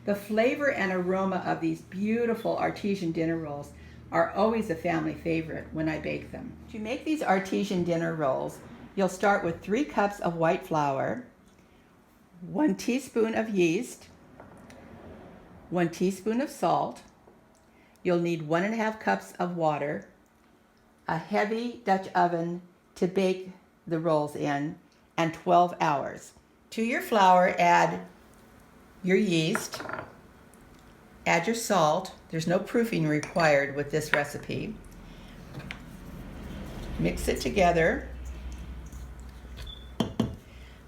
The flavor and aroma of these beautiful artesian dinner rolls are always a family favorite when I bake them. To make these artesian dinner rolls, you'll start with 3 cups of white flour, 1 teaspoon of yeast, 1 teaspoon of salt. You'll need 1.5 cups of water, a heavy Dutch oven to bake the rolls in, and 12 hours. To your flour, add your yeast, add your salt. There's no proofing required with this recipe. Mix it together.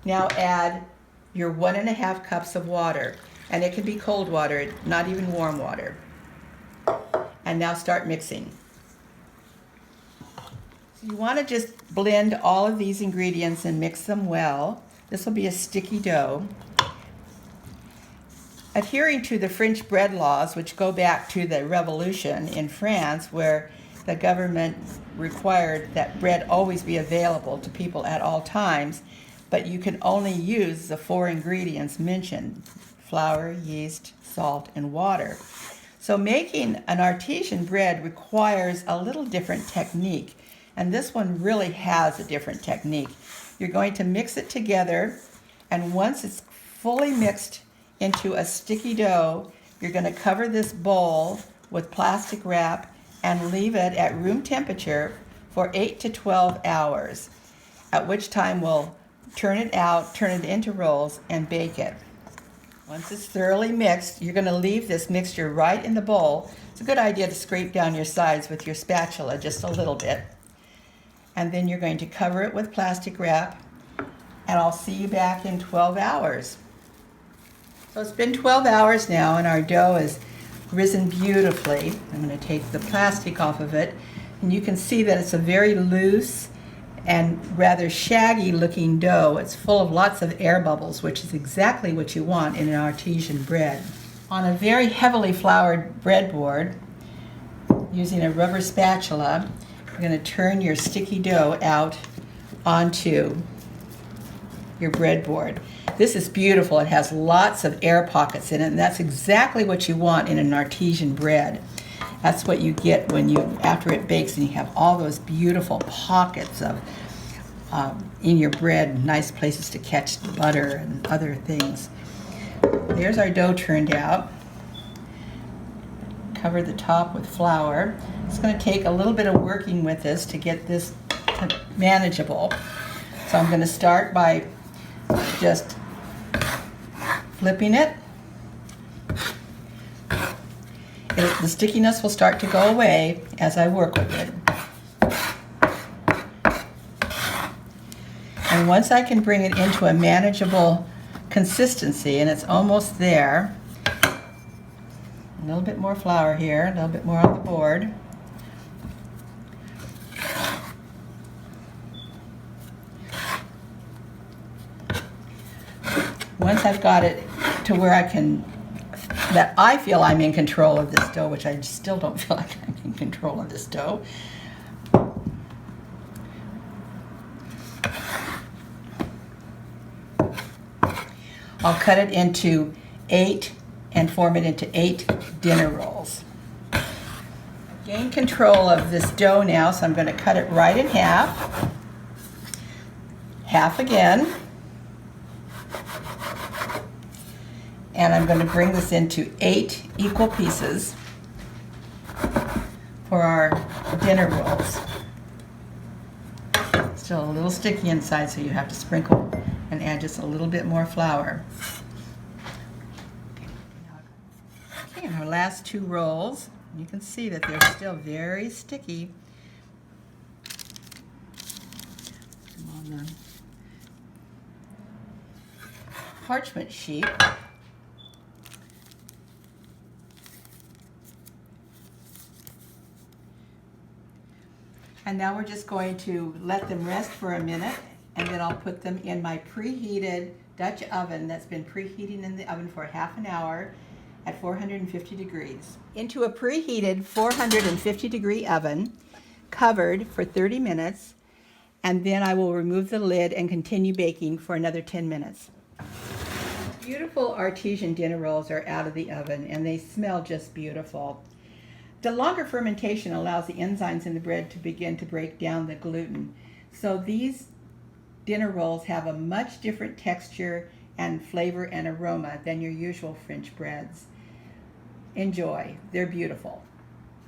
Now add your 1.5 cups of water, and it can be cold water, not even warm water. And now start mixing. So you want to just blend all of these ingredients and mix them well. This will be a sticky dough. Adhering to the French bread laws, which go back to the Revolution in France, where the government required that bread always be available to people at all times, but you can only use the 4 ingredients mentioned: flour, yeast, salt, and water. So making an artesian bread requires a little different technique, and this one really has a different technique. You're going to mix it together, and once it's fully mixed into a sticky dough, you're going to cover this bowl with plastic wrap and leave it at room temperature for 8 to 12 hours, at which time we'll turn it out, turn it into rolls, and bake it. Once it's thoroughly mixed, you're going to leave this mixture right in the bowl. It's a good idea to scrape down your sides with your spatula just a little bit. And then you're going to cover it with plastic wrap, and I'll see you back in 12 hours. So it's been 12 hours now, and our dough is risen beautifully. I'm going to take the plastic off of it, and you can see that it's a very loose and rather shaggy looking dough. It's full of lots of air bubbles, which is exactly what you want in an artesian bread. On a very heavily floured breadboard, using a rubber spatula, you're going to turn your sticky dough out onto your breadboard. This is beautiful. It has lots of air pockets in it, and that's exactly what you want in an artesian bread. That's what you get when after it bakes, and you have all those beautiful pockets of in your bread, nice places to catch butter and other things. There's our dough turned out. Cover the top with flour. It's going to take a little bit of working with this to get this manageable. So I'm going to start by just flipping it. The stickiness will start to go away as I work with it. And once I can bring it into a manageable consistency, and it's almost there, a little bit more flour here, a little bit more on the board. Once I've got it to where that I feel I'm in control of this dough, which I still don't feel like I'm in control of this dough. I'll cut it into 8 and form it into 8 dinner rolls. Gain control of this dough now, so I'm going to cut it right in half. Half again. And I'm going to bring this into 8 equal pieces for our dinner rolls. Still a little sticky inside, so you have to sprinkle and add just a little bit more flour. Okay, and our last 2 rolls, you can see that they're still very sticky. On the parchment sheet. And now we're just going to let them rest for a minute, and then I'll put them in my preheated Dutch oven that's been preheating in the oven for half an hour at 450 degrees. Into a preheated 450 degree oven, covered for 30 minutes, and then I will remove the lid and continue baking for another 10 minutes. beautiful artesian dinner rolls are out of the oven and they smell just beautiful. The longer fermentation allows the enzymes in the bread to begin to break down the gluten. So these dinner rolls have a much different texture and flavor and aroma than your usual French breads. Enjoy. They're beautiful.